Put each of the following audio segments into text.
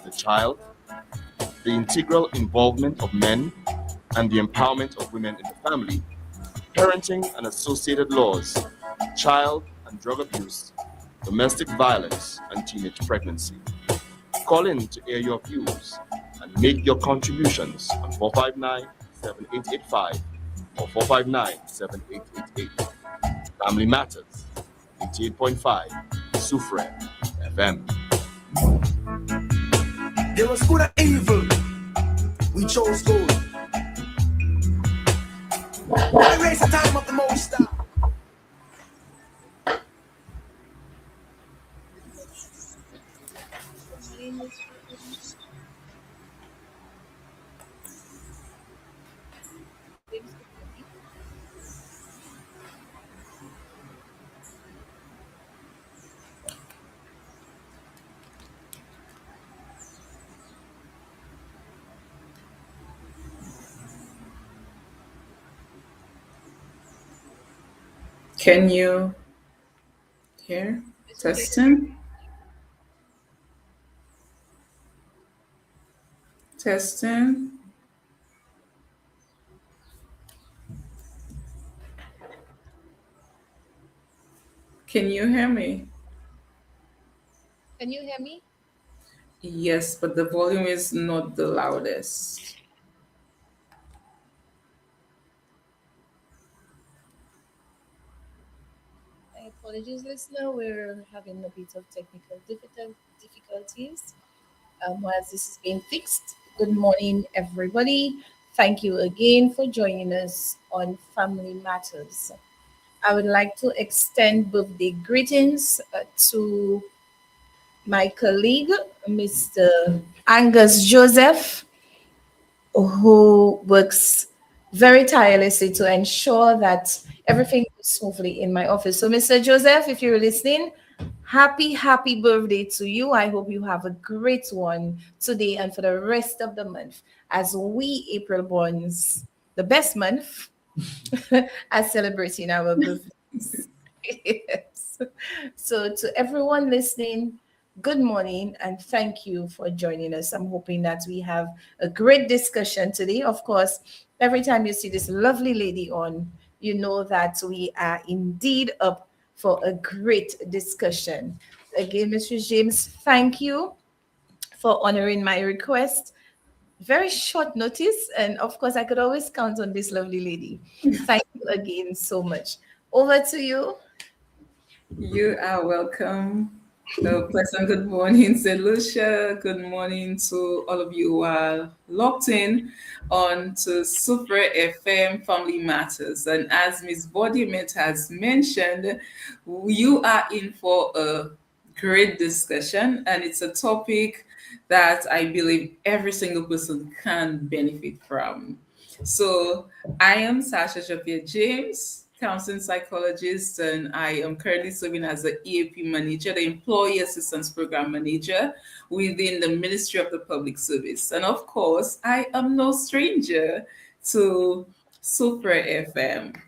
the child, the integral involvement of men, and the empowerment of women in the family, parenting and associated laws, child and drug abuse, domestic violence, and teenage pregnancy. Call in to air your views and make your contributions on 459 7885 or 459 7888. Family Matters, 88.5, Sufre FM. There was good and evil. We chose good. I raise the time of the Most High. Can you hear? Testing. Testing. Can you hear me? Can you hear me? Yes, but the volume is not the loudest. My apologies, listener. We're having a bit of technical difficulties. As this is being fixed, good morning, everybody. Thank you again for joining us on Family Matters. I would like to extend birthday greetings to my colleague, Mr. Angus Joseph, who works very tirelessly to ensure that everything goes smoothly in my office. So, Mr. Joseph, if you're listening, happy birthday to you. I hope you have a great one today and for the rest of the month as we April borns, the best month, are celebrating our birthdays. Yes. So to everyone listening, good morning and thank you for joining us. I'm hoping that we have a great discussion today. Of course, every time you see this lovely lady on, you know that we are indeed up for a great discussion. Again, Mr. James, thank you for honoring my request. Very short notice, and of course, I could always count on this lovely lady. Thank you again so much. Over to you. You are welcome. Pleasant good morning, St. Lucia. Good morning to all of you who are locked in on to Super FM Family Matters. And as Ms. Bodymet has mentioned, you are in for a great discussion, and it's a topic that I believe every single person can benefit from. So I am Sasha Shafia James, counseling psychologist, and I am currently serving as the EAP manager, the Employee Assistance Program Manager within the Ministry of the Public Service. And of course, I am no stranger to Super FM.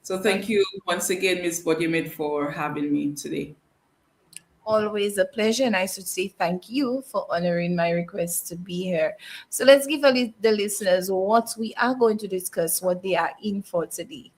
So thank you once again, Ms. Bodymet, for having me today. Always a pleasure, and I should say thank you for honoring my request to be here. So let's give the listeners what we are going to discuss, what they are in for today.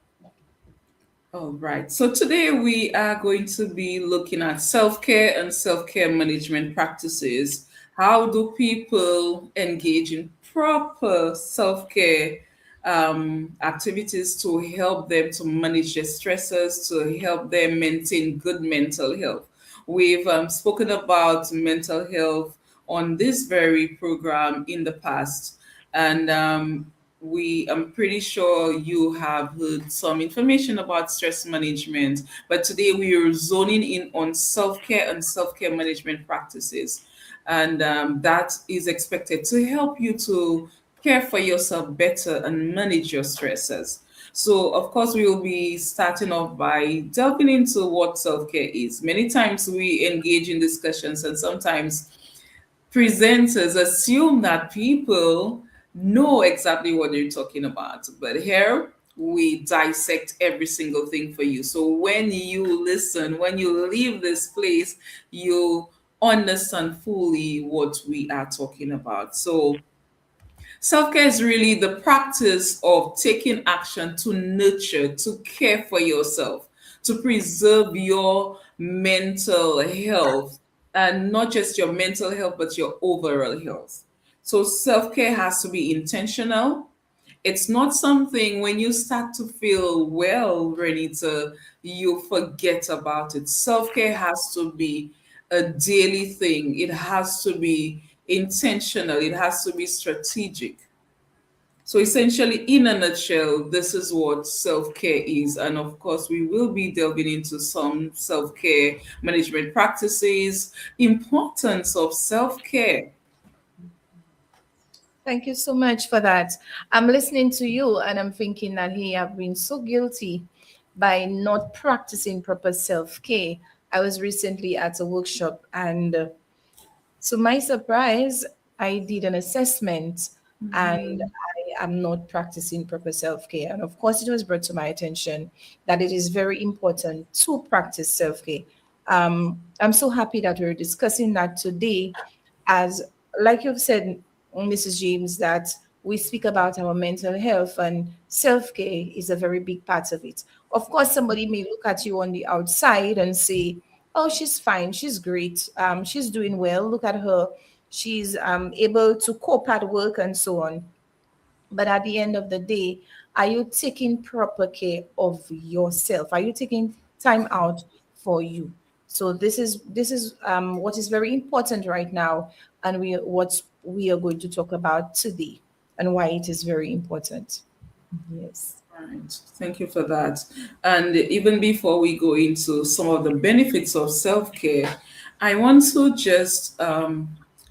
All right. So today we are going to be looking at self-care and self-care management practices. How do people engage in proper self-care activities to help them to manage their stresses, to help them maintain good mental health? We've spoken about mental health on this very program in the past, and I'm pretty sure you have heard some information about stress management, but today we are zoning in on self-care and self-care management practices, and that is expected to help you to care for yourself better and manage your stresses. So, of course, we will be starting off by delving into what self-care is. Many times we engage in discussions, and sometimes presenters assume that people know exactly what they're talking about. But here we dissect every single thing for you. So when you listen, when you leave this place, you understand fully what we are talking about. So, self care is really the practice of taking action to nurture, to care for yourself, to preserve your mental health, and not just your mental health, but your overall health. So, self care has to be intentional. It's not something when you start to feel well, Renita, you forget about it. Self care has to be a daily thing, it has to be intentional, it has to be strategic. So, essentially, in a nutshell, this is what self care is. And of course, we will be delving into some self care management practices, importance of self care. Thank you so much for that. I'm listening to you and I'm thinking that he have been so guilty by not practicing proper self-care. I was recently at a workshop and to my surprise, I did an assessment and I am not practicing proper self care. And of course, it was brought to my attention that it is very important to practice self care. I'm so happy that we're discussing that today, as like you've said, Mrs. James, that we speak about our mental health and self care is a very big part of it. Of course, somebody may look at you on the outside and say, oh, she's fine, she's great, she's doing well, look at her, she's able to cope at work and so on. But at the end of the day, are you taking proper care of yourself? Are you taking time out for you? So this is what is very important right now, and what we are going to talk about today, and why it is very important. Yes. Right. Thank you for that. And even before we go into some of the benefits of self care, I want to just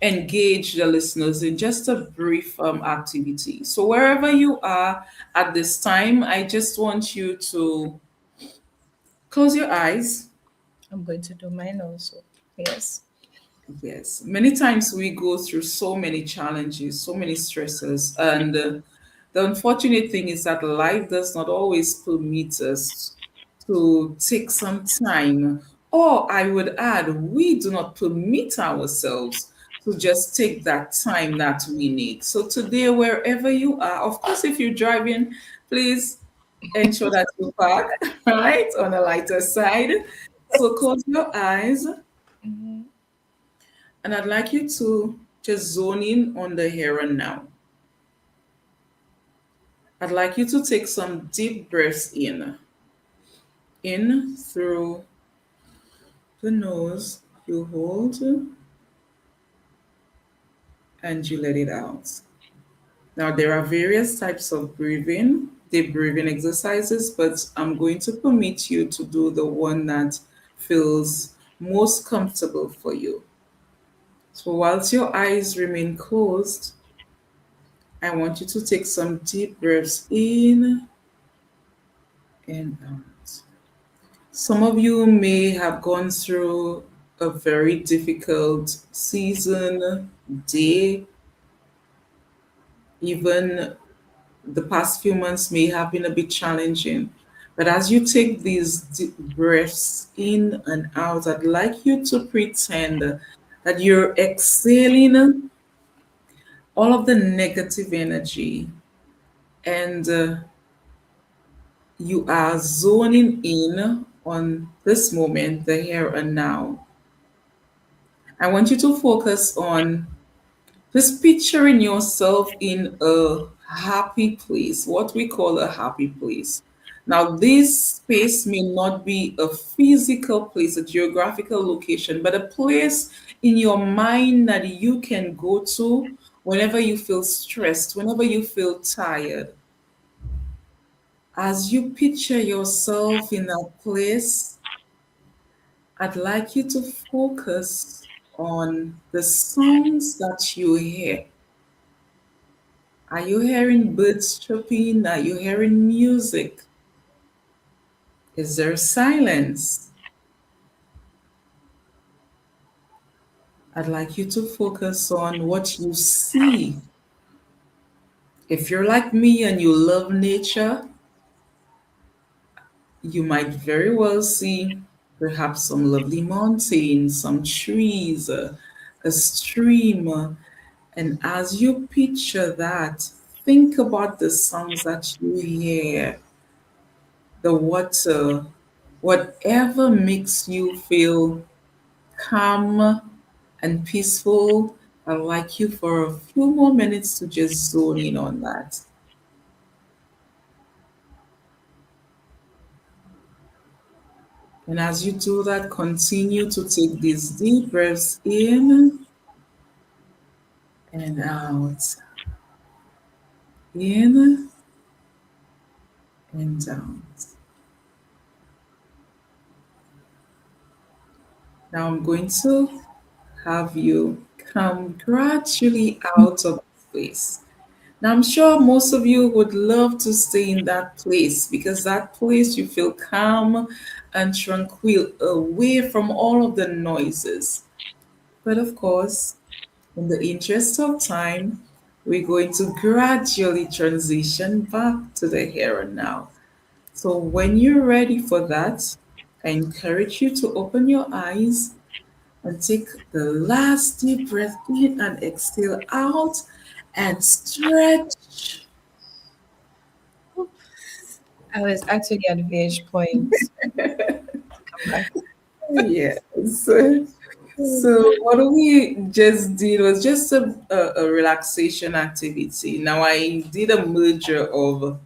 engage the listeners in just a brief activity. So, wherever you are at this time, I just want you to close your eyes. I'm going to do mine also. Yes. Yes, many times we go through so many challenges, so many stresses, and the unfortunate thing is that life does not always permit us to take some time, or I would add, we do not permit ourselves to just take that time that we need. So today, wherever you are, of course, if you're driving, please ensure that you park right on the lighter side. So close your eyes. Mhm. And I'd like you to just zone in on the here and now. I'd like you to take some deep breaths in through the nose. You hold and you let it out. Now, there are various types of breathing, deep breathing exercises, but I'm going to permit you to do the one that feels most comfortable for you. So, whilst your eyes remain closed, I want you to take some deep breaths in and out. Some of you may have gone through a very difficult season, day, even the past few months may have been a bit challenging. But as you take these deep breaths in and out, I'd like you to pretend that you're exhaling all of the negative energy and you are zoning in on this moment, the here and now. I want you to focus on just picturing yourself in a happy place, what we call a happy place. Now, this space may not be a physical place, a geographical location, but a place in your mind that you can go to whenever you feel stressed, whenever you feel tired. As you picture yourself in that place, I'd like you to focus on the sounds that you hear. Are you hearing birds chirping? Are you hearing music? Is there silence? I'd like you to focus on what you see. If you're like me and you love nature, you might very well see perhaps some lovely mountains, some trees, a stream. And as you picture that, think about the sounds that you hear, the water, whatever makes you feel calm and peaceful. I'd like you for a few more minutes to just zone in on that. And as you do that, continue to take these deep breaths in and out, in and out. Now I'm going to have you come gradually out of this place. Now, I'm sure most of you would love to stay in that place because that place you feel calm and tranquil away from all of the noises. But of course, in the interest of time, we're going to gradually transition back to the here and now. So, when you're ready for that, I encourage you to open your eyes and take the last deep breath in and exhale out and stretch. I was actually at Village Point. Come back. Yes. So what we just did was just a relaxation activity. Now I did a merger of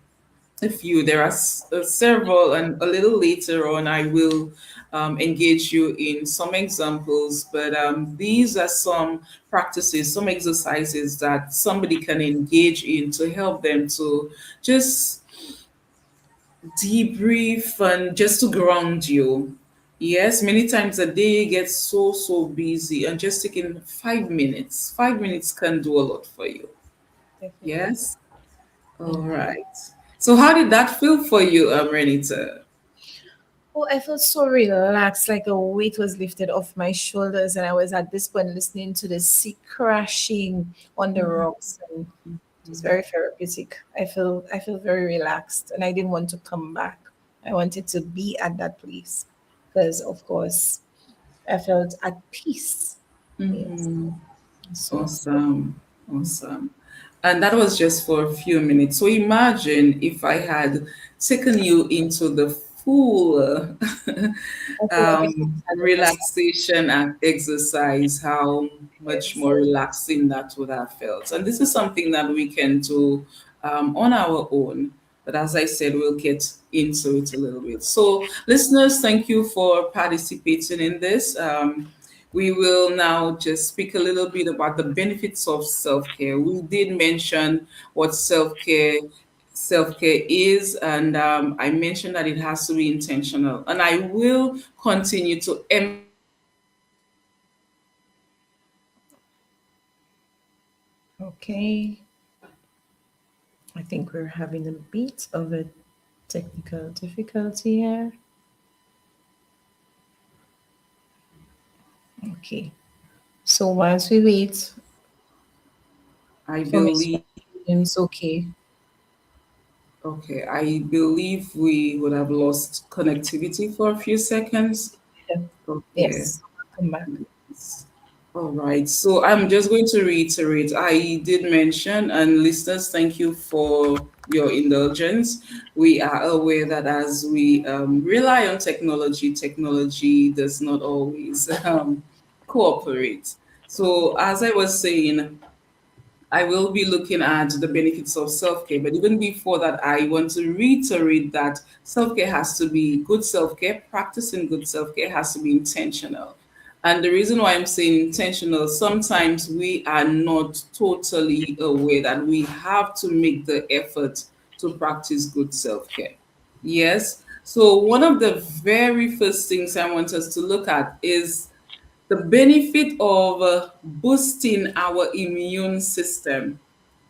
a few. There are several, and a little later on, I will engage you in some examples. But these are some practices, some exercises that somebody can engage in to help them to just debrief and just to ground you. Yes, many times a day gets so busy, and just taking 5 minutes, 5 minutes can do a lot for you. Definitely. Yes. All right. So how did that feel for you, Renita? Oh, I felt so relaxed, like a weight was lifted off my shoulders, and I was at this point listening to the sea crashing on the rocks, and it was very therapeutic. I feel very relaxed, and I didn't want to come back. I wanted to be at that place because, of course, I felt at peace. Yes. Hmm. So Awesome. Awesome. And that was just for a few minutes. So imagine if I had taken you into the full I feel like I had a relaxation and exercise, how much yes. more relaxing that would have felt. And this is something that we can do on our own. But as I said, we'll get into it a little bit. So, listeners, thank you for participating in this. We will now just speak a little bit about the benefits of self-care. We did mention what self-care is, and I mentioned that it has to be intentional. And I will continue to Okay. I think we're having a bit of a technical difficulty here. Okay. So once we wait I for Miss believe Williams, okay. okay, I believe we would have lost connectivity for a few seconds. Yeah. Okay. Yes. Come back. All right. So I'm just going to reiterate. I did mention, and listeners, thank you for your indulgence. We are aware that as we rely on technology, technology does not always cooperate. So, as I was saying, I will be looking at the benefits of self care. But even before that, I want to reiterate that self care has to be good self care. Practicing good self care has to be intentional. And the reason why I'm saying intentional, sometimes we are not totally aware that we have to make the effort to practice good self care. Yes. So, one of the very first things I want us to look at is the benefit of boosting our immune system.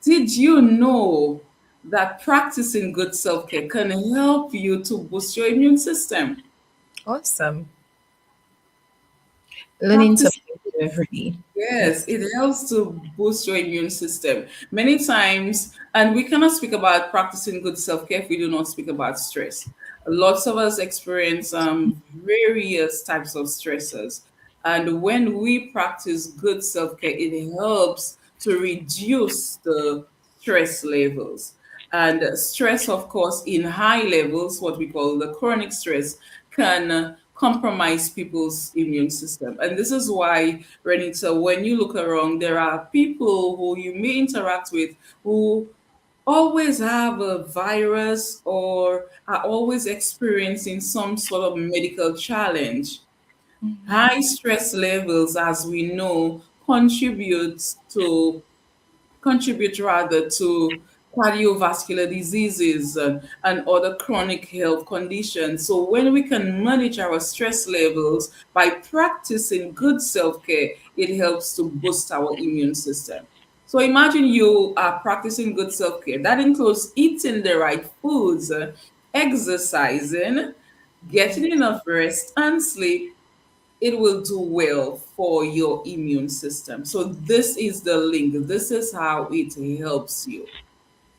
Did you know that practicing good self care can help you to boost your immune system? Awesome. Learning Practice, something new every day. yes, Yes. it helps to boost your immune system. Many times, and we cannot speak about practicing good self care if we do not speak about stress. Lots of us experience various types of stresses. And when we practice good self care, it helps to reduce the stress levels. And stress, of course, in high levels, what we call the chronic stress, can compromise people's immune system. And this is why, Renita, when you look around, there are people who you may interact with who always have a virus or are always experiencing some sort of medical challenge. High stress levels, as we know, contribute rather to cardiovascular diseases and other chronic health conditions. So when we can manage our stress levels by practicing good self-care, it helps to boost our immune system. So imagine you are practicing good self-care. That includes eating the right foods, exercising, getting enough rest and sleep. It will do well for your immune system. So this is the link. This is how it helps you.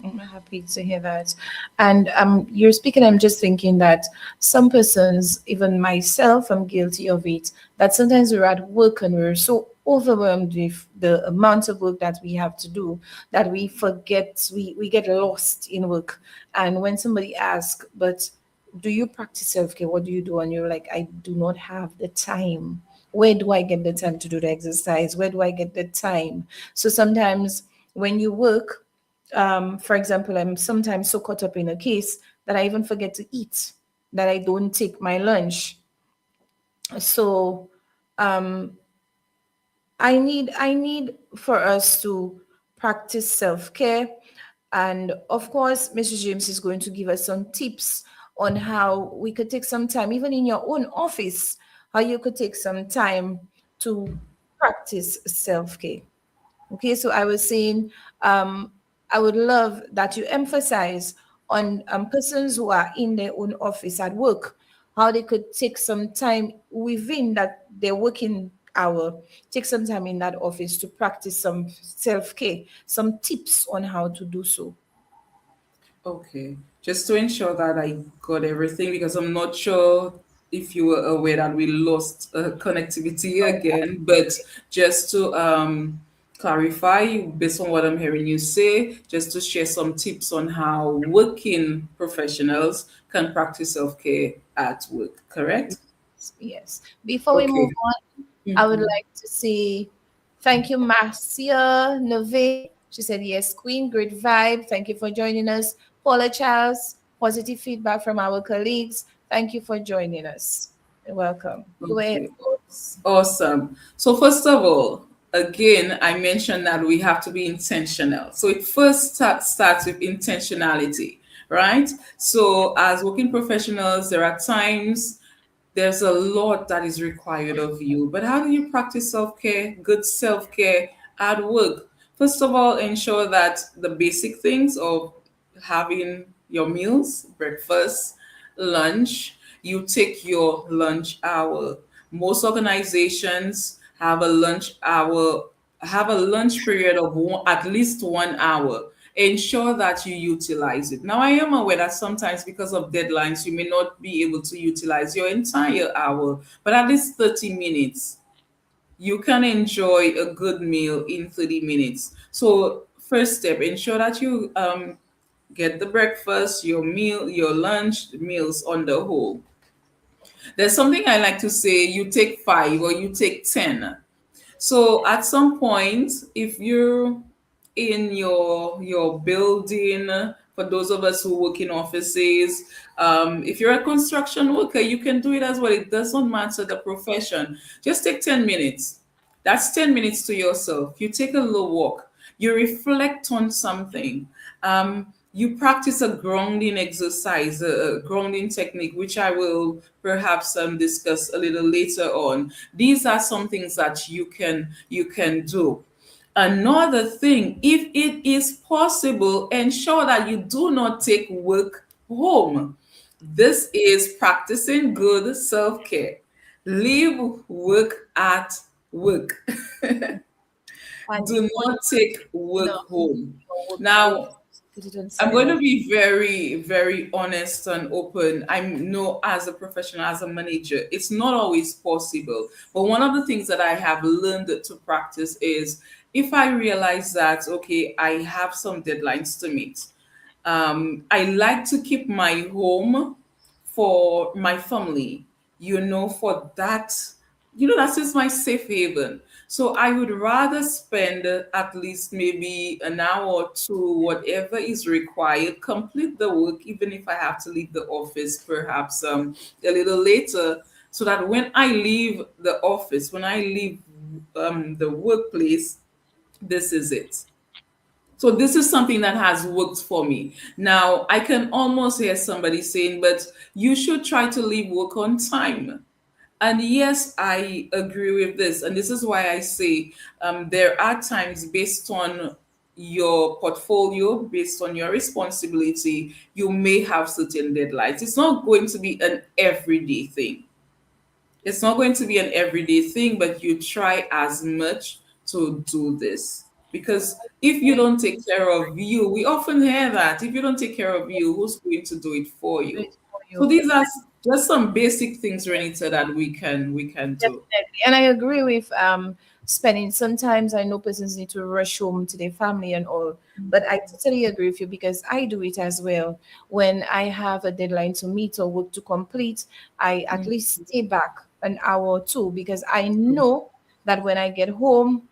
I'm happy to hear that. And you're speaking, I'm just thinking that some persons, even myself, I'm guilty of it, that sometimes we're at work and we're so overwhelmed with the amount of work that we have to do that we forget, we get lost in work. And when somebody asks, but do you practice self-care? What do you do? And you're like, I do not have the time. Where do I get the time to do the exercise? Where do I get the time? So sometimes when you work, for example, I'm sometimes so caught up in a case that I even forget to eat, that I don't take my lunch. So um, I need for us to practice self-care. And of course, Mr. James is going to give us some tips on how we could take some time, even in your own office, how you could take some time to practice self-care. Okay, so I was saying, um, I would love that you emphasize on persons who are in their own office at work, how they could take some time within that their working hour, take some time in that office to practice some self care, some tips on how to do so. Okay. Just to ensure that I got everything, because I'm not sure if you were aware that we lost connectivity again, but just to clarify, based on what I'm hearing you say, just to share some tips on how working professionals can practice self care at work, correct? Yes. Before we move Okay. on, I would Mhm. like to say thank you, Marcia Nove. She said, yes, Queen, great vibe. Thank you for joining us. Paula Charles, positive feedback from our colleagues. Thank you for joining us. You're welcome. Go ahead. Okay, awesome. So first of all, again, I mentioned that we have to be intentional. So it first starts with intentionality, right? So as working professionals, there are times there's a lot that is required of you. But how do you practice self-care, good self-care at work? First of all, ensure that the basic things of having your meals, breakfast, lunch, you take your lunch hour. Most organizations have a lunch period of at least 1 hour. Ensure that you utilize it. Now, I am aware that sometimes because of deadlines, you may not be able to utilize your entire hour, but at least 30 minutes. You can enjoy a good meal in 30 minutes. So, first step, ensure that you get the breakfast, your meal, your lunch, meals on the whole. There's something I like to say, you take five or you take 10. So at some point, if you're in your building, for those of us who work in offices, if you're a construction worker, you can do it as well. It doesn't matter the profession. Just take 10 minutes. That's 10 minutes to yourself. You take a little walk. You reflect on something. You practice a grounding exercise, a grounding technique, which I will perhaps discuss a little later on. These are some things that you can do. Another thing, if it is possible, ensure that you do not take work home. This is practicing good self care. Leave work at work. And Do not take work no, home. no work home. Now, Put it on I'm going to silent. be very, very honest and open. I know as a professional, as a manager, it's not always possible. But one of the things that I have learned to practice is if I realize that, okay, I have some deadlines to meet, I like to keep my home for my family, for that, that's just my safe haven. So I would rather spend at least maybe an hour or two, whatever is required, complete the work, even if I have to leave the office perhaps a little later, so that when I leave the office, when I leave the workplace, this is it. So this is something that has worked for me. Now I can almost hear somebody saying, but you should try to leave work on time. And yes, I agree with this. And this is why I say there are times based on your portfolio, based on your responsibility, you may have certain deadlines. It's not going to be an everyday thing. It's not going to be an everyday thing, but you try as much to do this. Because if you Okay. don't take care of you, we often hear that if you don't take care of you, who's going to do it for Do you? it for So you. these are just some basic things, Renita, that we can do. Definitely. And I agree with spending sometimes I know persons need to rush home to their family and all, but I totally agree with you because I do it as well. When I have a deadline to meet or work to complete, I at least stay back an hour or two because I know that when I get home,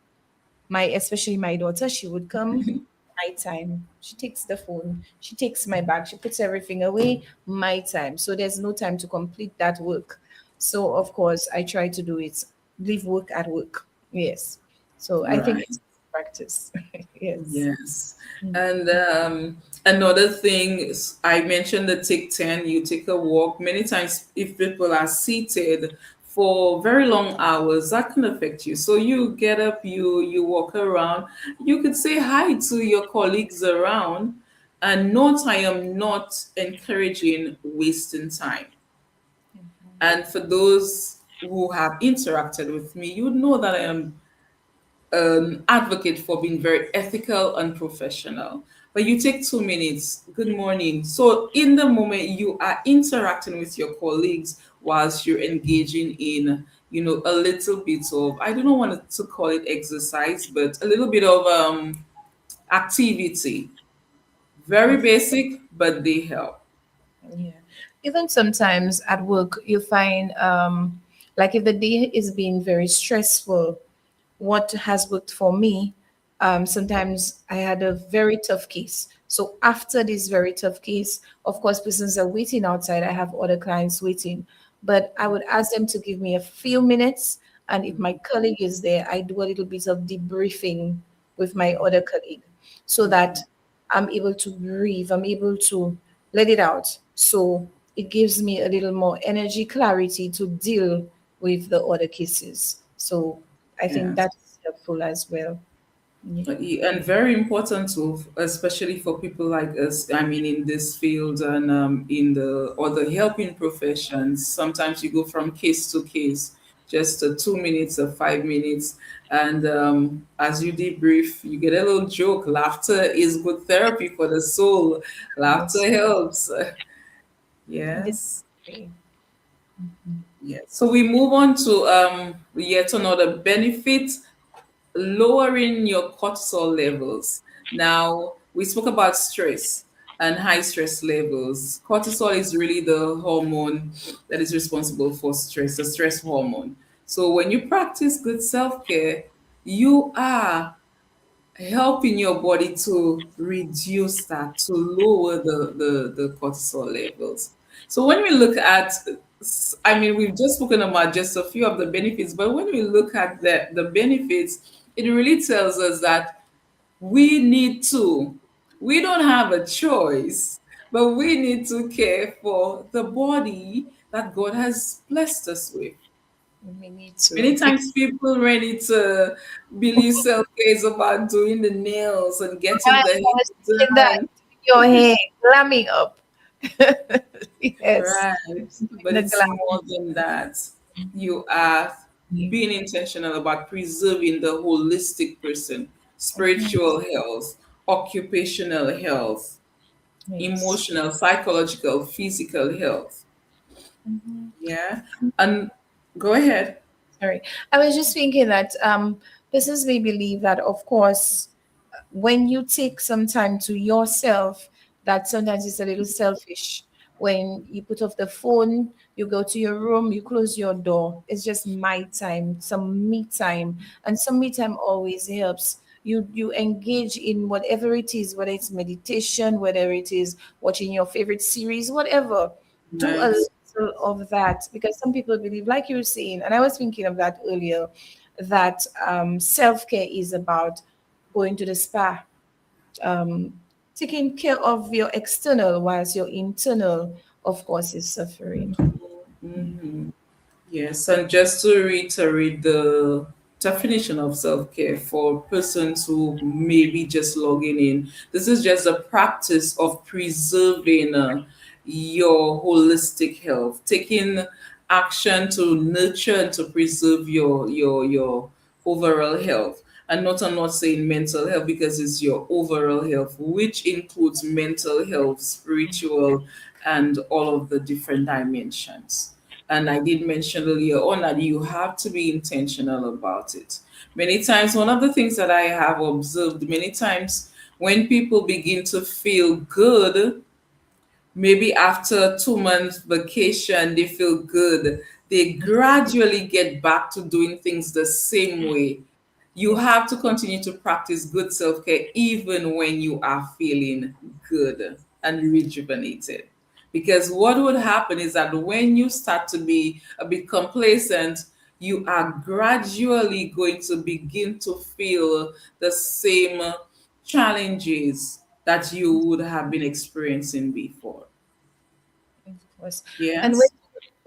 my especially my daughter, she would come nighttime. She takes the phone, she takes my bag, she puts everything away, my time. So there's no time to complete that work. So of course I try to do it. Leave work at work. Yes. So I think Right. it's practice. Yes. Yes. And another thing is, I mentioned the take 10, you take a walk. Many times, if people are seated for very long hours, that can affect you. So you get up, you walk around. You could say hi to your colleagues around. And note, I am not encouraging wasting time. And for those who have interacted with me, you know that I am advocate for being very ethical and professional. But you take 2 minutes, good morning. So, in the moment you are interacting with your colleagues whilst you're engaging in, a little bit of, I don't know want to call it exercise, but a little bit of activity. Very basic, but they help. Yeah. Even sometimes at work, you find like if the day is being very stressful, what has worked for me, sometimes I had a very tough case. So after this very tough case, of course, persons are waiting outside. I have other clients waiting, but I would ask them to give me a few minutes. And if my colleague is there, I do a little bit of debriefing with my other colleague so that I'm able to breathe, I'm able to let it out. So it gives me a little more energy, clarity to deal with the other cases. So I think Yes. that's helpful as well. Yeah. And very important too, especially for people like us. I mean, in this field and in the other helping professions, sometimes you go from case to case, just 2 minutes or 5 minutes, and as you debrief, you get a little joke. Laughter is good therapy for the soul. Yes. Laughter helps. Yes. Definitely. Yes. So we move on to yet another benefit, lowering your cortisol levels. Now, we spoke about stress and high stress levels. Cortisol is really the hormone that is responsible for stress, the stress hormone. So, when you practice good self care, you are helping your body to reduce that, to lower the cortisol levels. So when we look at, I mean, we've just spoken about just a few of the benefits, but when we look at the benefits, it really tells us that we need to, we don't have a choice, but we need to care for the body that God has blessed us with. We need to Many times people ready to believe self-care is about doing the nails and getting the I was hair thinking that done. your hair glamming up. Yes. Right. But The it's glam. more than that. You are being intentional about preserving the holistic person, spiritual health, occupational health, Yes. emotional, psychological, physical health. Mhm. Yeah. And go ahead. Sorry, I was just thinking that persons may believe that, of course, when you take some time to yourself, that sometimes it's a little selfish. When you put off the phone, you go to your room, you close your door. It's just my time, some me time, and some me time always helps. You engage in whatever it is, whether it's meditation, whether it is watching your favorite series, whatever. Do a Nice. little of that, because some people believe, like you were saying, and I was thinking of that earlier, that self care is about going to the spa, um, taking care of your external whilst your internal, of course, is suffering. Mhm. Yes, and just to reiterate the definition of self care for persons who may be just logging in, this is just a practice of preserving your holistic health, taking action to nurture and to preserve your overall health. And not, I'm not saying mental health because it's your overall health, which includes mental health, spiritual, and all of the different dimensions. And I did mention earlier on that you have to be intentional about it. Many times, one of the things that I have observed many times when people begin to feel good, maybe after 2 months vacation, they feel good. They gradually get back to doing things the same way. You Yeah. have to continue to practice good self care even when you are feeling good and rejuvenated. Because what would happen is that when you start to be a bit complacent, you are gradually going to begin to feel the same challenges that you would have been experiencing before. Of course. And when Yes.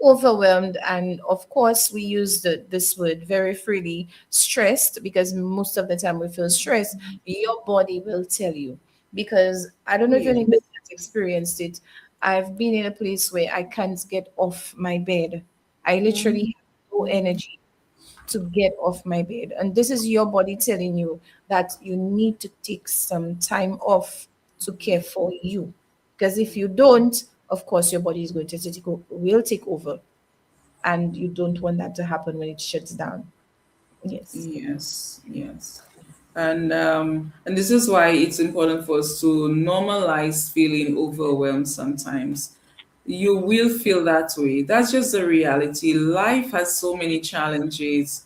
overwhelmed, and of course we use this word very freely, stressed, because most of the time we feel stressed, your body will tell you. Because I don't know if Yes. anybody has experienced it. I've been in a place where I can't get off my bed. I literally have no energy to get off my bed. And this is your body telling you that you need to take some time off to care for you. Because if you don't, of course, your body is going to will take over. And you don't want that to happen when it shuts down. Yes. Yes, yes. And this is why it's important for us to normalize feeling overwhelmed sometimes. You will feel that way. That's just the reality. Life has so many challenges,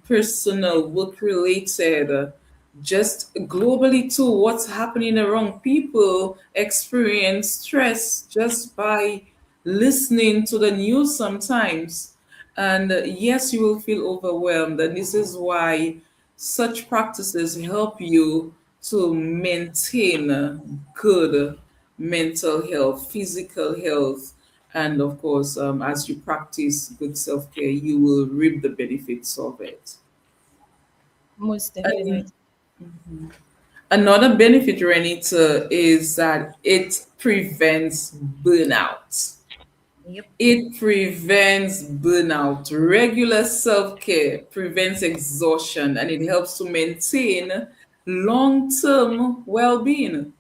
personal, work related, just globally too. What's happening around people experience stress just by listening to the news sometimes. And yes, you will feel overwhelmed. And this is why such practices help you to maintain good mental health, physical health, and of course, as you practice good self care, you will reap the benefits of it. Most definitely. And another benefit, Renita, is that it prevents burnout. Yep. It prevents burnout. Regular self care prevents exhaustion and it helps to maintain long term well being.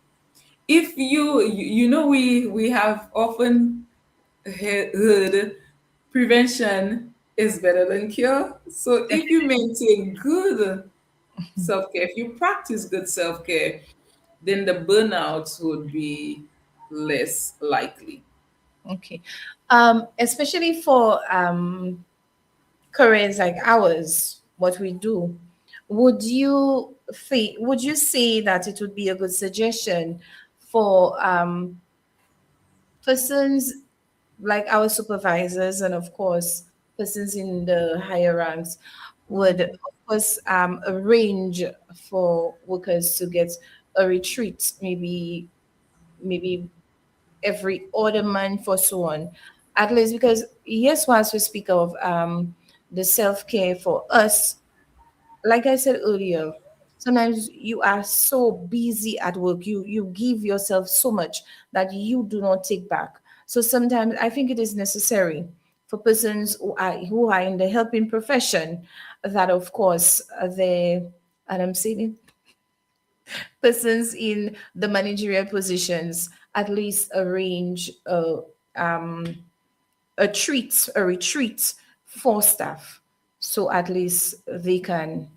If you know, we have often heard prevention is better than cure. So if you maintain good self care, if you practice good self care, then the burnout would be less likely. Okay. Especially for careers like ours, what we do, would you say that it would be a good suggestion for persons like our supervisors, and of course persons in the higher ranks would of course arrange for workers to get a retreat, maybe every other month or so on, at least, because yes, once we speak of the self-care for us, like I said earlier, sometimes you are so busy at work, you give yourself so much that you do not take back. So sometimes I think it is necessary for persons who are in the helping profession, that of course they, and I'm saying it, persons in the managerial positions at least arrange um, a retreat for staff, so at least they can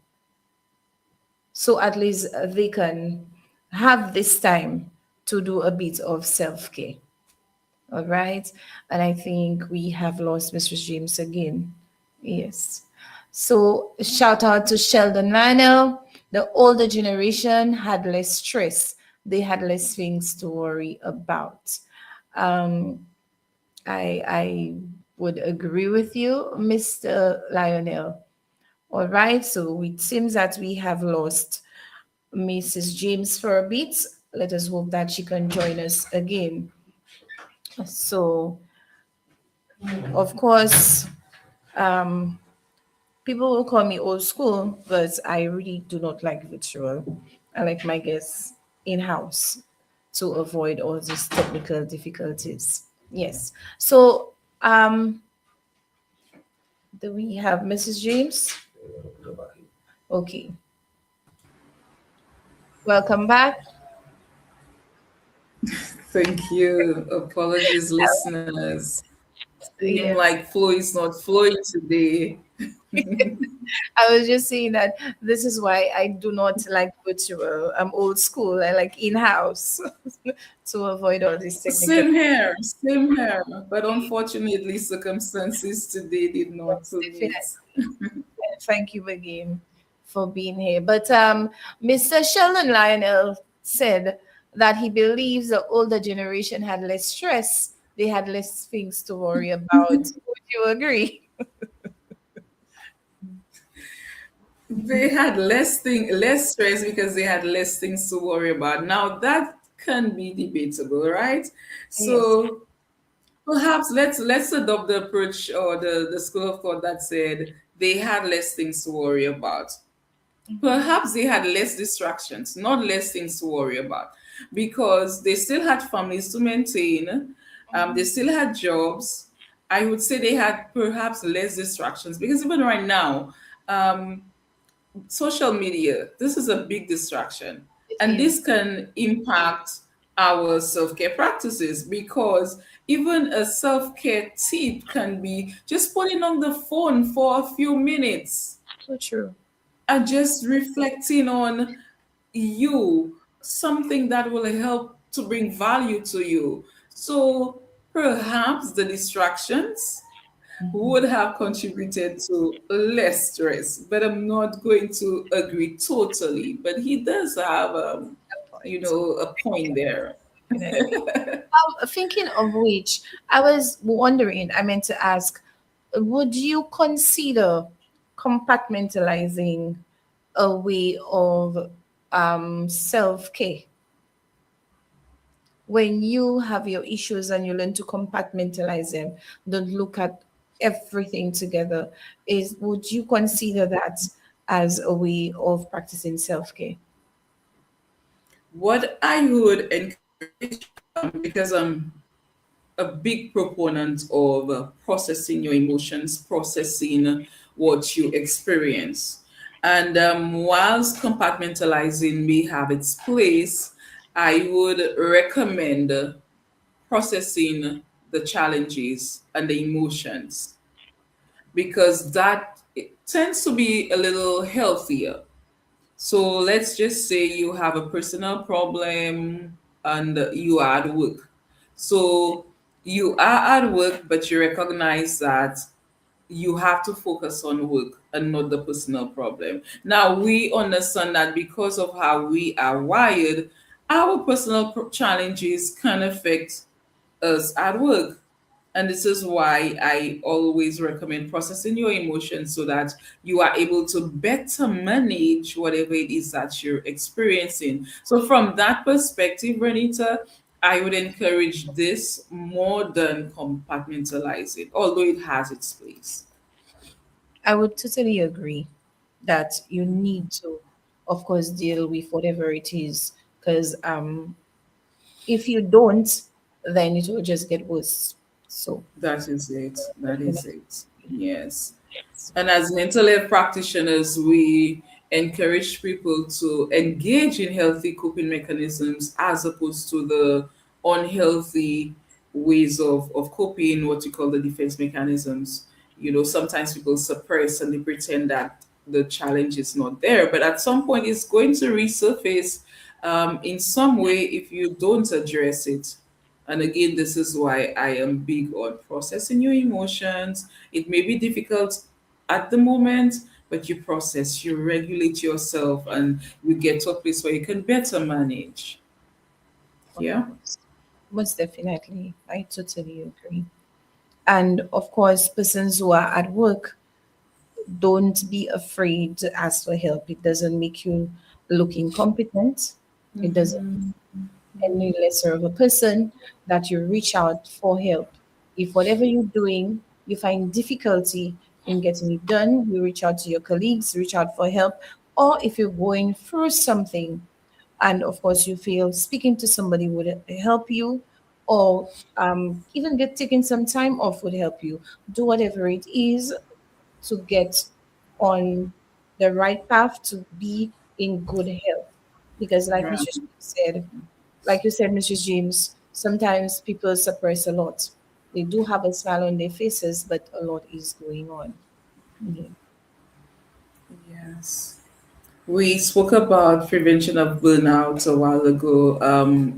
have this time to do a bit of self-care. All right. And I think we have lost Mr. James again. Yes. So shout out to Sheldon Lionel. The older generation had less stress. They had less things to worry about. Um, I would agree with you, Mr. Lionel. All right. So it seems that we have lost Mrs. James for a bit. Let us hope that she can join us again. So, of course, um, people will call me old school, but I really do not like virtual. I like my guests in house to avoid all these technical difficulties. Yes. So, do we have Mrs. James? Okay. Welcome back. Thank you. Apologies, listeners. Seem Yeah. like flow is not flowing today. I was just saying that this is why I do not like virtual. I'm old school. I like in-house to avoid all these technical Same here, same here. But unfortunately, circumstances today did not definitely. permit. Thank you again for being here. But Mr. Sheldon Lionel said that he believes the older generation had less stress. They had less things to worry about. Would you agree? They had less stress because they had less things to worry about. Now that can be debatable, right? Yes. So perhaps let's adopt the approach or the school of thought that said they had less things to worry about. Perhaps they had less distractions, not less things to worry about, because they still had families to maintain, they still had jobs. I would say they had perhaps less distractions because even right now, um, social media, this is a big distraction. It And is. this can impact our self care practices because even a self care tip can be just putting on the phone for a few minutes So true. and just reflecting on you, something that will help to bring value to you. So perhaps the distractions would have contributed to less stress, but I'm not going to agree totally. But he does have, Point. a point there. Definitely. Thinking of which, I was wondering, I meant to ask, would you consider compartmentalizing a way of self care? When you have your issues and you learn to compartmentalize them, don't look at everything together. Is would you consider that as a way of practicing self care? What I would encourage, because I'm a big proponent of processing your emotions, processing what you experience. And whilst compartmentalizing may have its place, I would recommend processing the challenges and the emotions because that it tends to be a little healthier. So let's just say you have a personal problem and you are at work. So you are at work, but you recognize that you have to focus on work and not the personal problem. Now, we understand that because of how we are wired, our personal challenges can affect us at work. And this is why I always recommend processing your emotions so that you are able to better manage whatever it is that you're experiencing. So, from that perspective, Renita, I would encourage this more than compartmentalizing, although it has its place. I would totally agree that you need to, of course, deal with whatever it is, because if you don't, then it will just get worse. So, That is it. That is definitely. it. Yes. And as mental health practitioners, we encourage people to engage in healthy coping mechanisms as opposed to the unhealthy ways of coping, what you call the defense mechanisms. Sometimes people suppress and they pretend that the challenge is not there, but at some point it's going to resurface in some way if you don't address it. And again, this is why I am big on processing your emotions. It may be difficult at the moment, but you process, you regulate yourself, and you get to a place where you can better manage. Of Yeah. course. Most definitely. I totally agree. And of course, persons who are at work, don't be afraid to ask for help. It doesn't make you look incompetent. It doesn't Mhm. any lesser of a person that you reach out for help. If whatever you're doing, you find difficulty in getting it done, you reach out to your colleagues, reach out for help. Or if you're going through something and of course you feel speaking to somebody would help you, or even get taking some time off would help you, do whatever it is to get on the right path to be in good health. Because like Yeah. Mr. James said, like you said, Mrs. James, sometimes people suppress a lot. They do have a smile on their faces, but a lot is going on. Mhm. Yes. We spoke about prevention of burnout a while ago.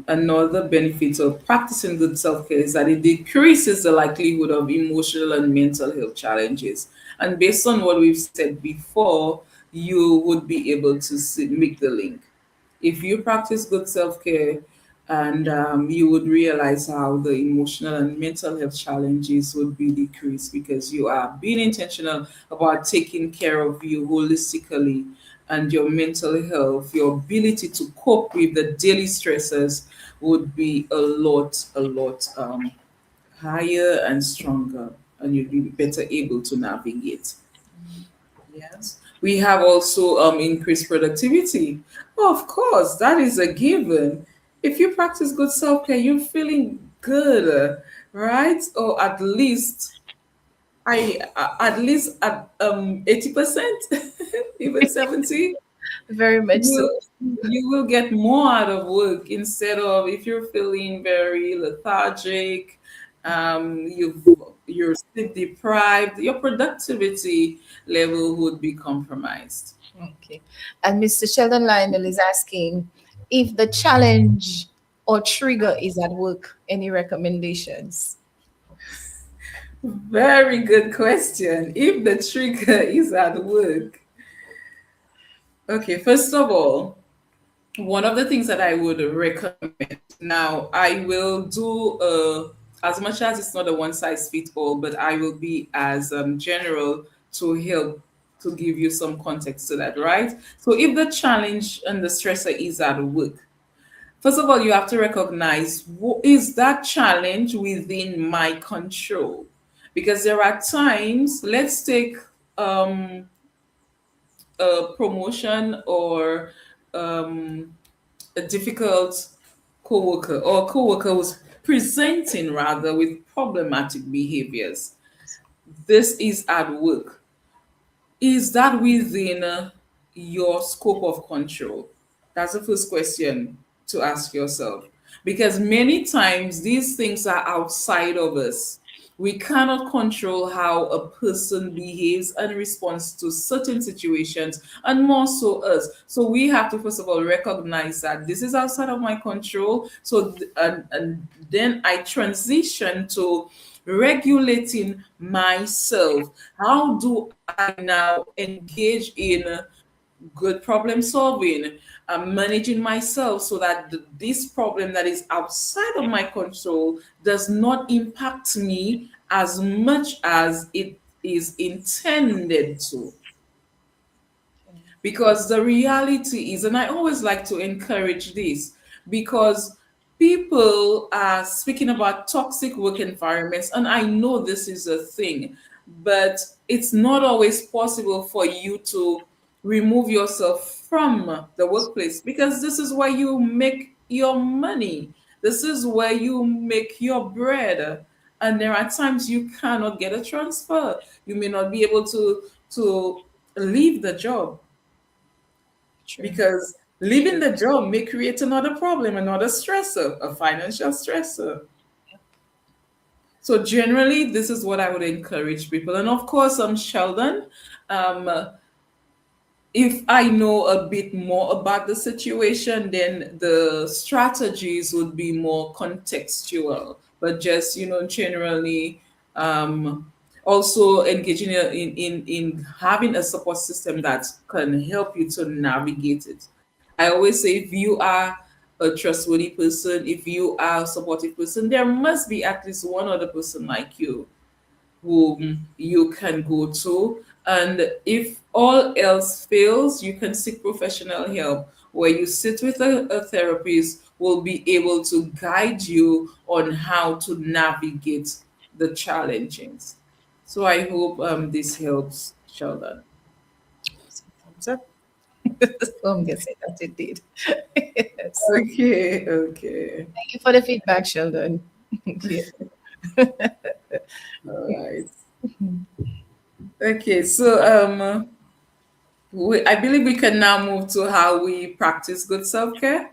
Another benefit of practicing good self care is that it decreases the likelihood of emotional and mental health challenges. And based on what we've said before, you would be able to make the link. If you practice good self care, and you would realize how the emotional and mental health challenges would be decreased because you are being intentional about taking care of you holistically, and your mental health, your ability to cope with the daily stresses would be a lot higher and stronger, and you'd be better able to navigate. Yes. We have also increased productivity. Of course, that is a given. If you practice good self care, you're feeling good, right? Or at least at 80%, even 70. Very much so. You will get more out of work instead of if you're feeling very lethargic, you're sleep deprived, your productivity level would be compromised. Okay. And Mr. Sheldon Lionel is asking if the challenge or trigger is at work. Any recommendations? Very good question. If the trigger is at work, okay, first of all, one of the things that I would recommend now, I will do as much as it's not a one size fits all, but I will be as general to help to give you some context to that, right? So, if the challenge and the stressor is at work, first of all, you have to recognize is that challenge within my control? Because there are times, let's take um, a promotion or a difficult coworker or coworker who's presenting rather with problematic behaviors. This is at work. Is that within your scope of control? That's the first question to ask yourself. Because many times these things are outside of us. We cannot control how a person behaves and responds to certain situations, and more so us. So we have to first of all recognize that this is outside of my control. So, and then I transition to regulating myself. How do I now engage in good problem solving, managing myself so that this problem that is outside of my control does not impact me as much as it is intended to? Because the reality is, and I always like to encourage this, because people are speaking about toxic work environments, and I know this is a thing, but it's not always possible for you to remove yourself from the workplace because this is where you make your money, this is where you make your bread, and there are times you cannot get a transfer, you may not be able to leave the job. True. because leaving the job may create another problem, another stressor, a financial stressor. So generally, this is what I would encourage people. And of course, Sheldon, um, if I know a bit more about the situation, then the strategies would be more contextual. But just generally, also engaging in having a support system that can help you to navigate it. I always say, if you are a trustworthy person, if you are a supportive person, there must be at least one other person like you whom you can go to. And if all else fails, you can seek professional help where you sit with a therapist who will be able to guide you on how to navigate the challenges. So I hope this helps, Sheldon. Thumbs up. So I'm guessing that it did. So Okay, okay. thank you for the feedback, Sheldon. Yeah. All right. Okay, so I believe we can now move to how we practice good self-care.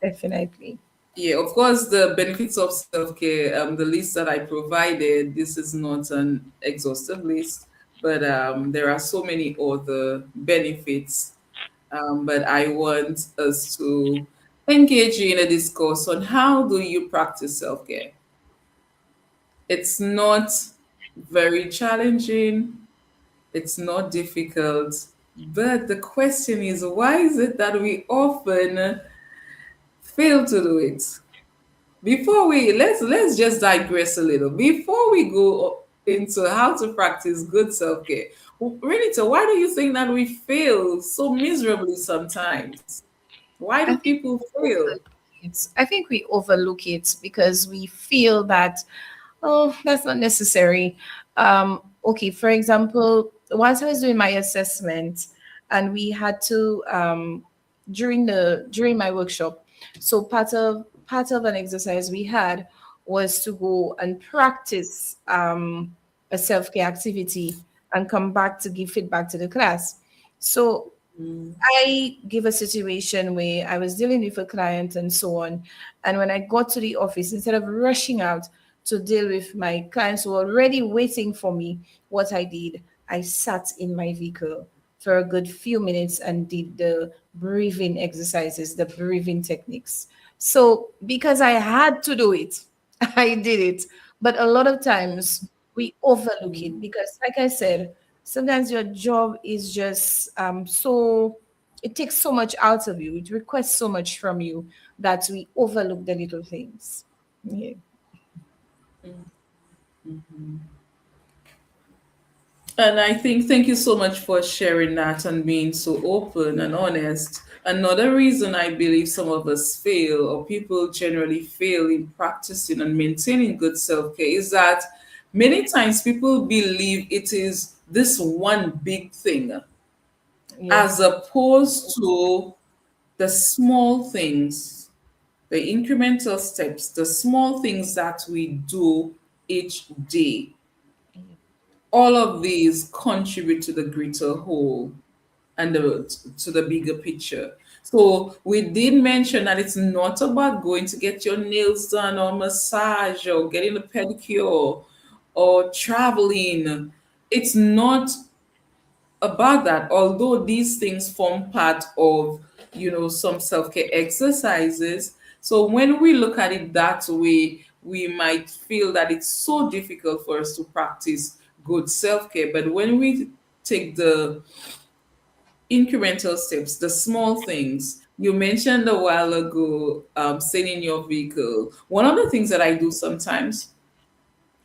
Definitely. Yeah, of course, the benefits of self care, the list that I provided, this is not an exhaustive list, but there are so many other benefits. But I want us to engage in a discourse on how do you practice self care. It's not very challenging, it's not difficult, but the question is, why is it that we often fail to do it? Before we let's just digress a little. Before we go into how to practice good self-care, Renita, why do you think that we fail so miserably sometimes? Why I do think people fail? I think we overlook it because we feel that, oh, that's not necessary. Okay, for example, once I was doing my assessment, and we had to during my workshop. So part of an exercise we had was to go and practice a self care activity and come back to give feedback to the class. So Mm, I gave a situation where I was dealing with a client and so on. And when I got to the office, instead of rushing out to deal with my clients who were already waiting for me, what I did, I sat in my vehicle for a good few minutes and did the breathing exercises, the breathing techniques. So because I had to do it, I did it. But a lot of times we overlook it mm. because, like I said, sometimes your job is just so, it takes so much out of you, it requests so much from you that we overlook the little things. Yeah. And I think, thank you so much for sharing that and being so open and honest. Another reason I believe some of us fail, or people generally fail in practicing and maintaining good self care, is that many times people believe it is this one big thing, Yeah. as opposed to the small things, the incremental steps, the small things that we do each day. All of these contribute to the greater whole and to the bigger picture. So we did mention that it's not about going to get your nails done or massage or getting a pedicure or traveling. It's not about that, although these things form part of some self-care exercises. So when we look at it that way, we might feel that it's so difficult for us to practice good self-care. But when we take the incremental steps, the small things, you mentioned a while ago, staying in your vehicle. One of the things that I do sometimes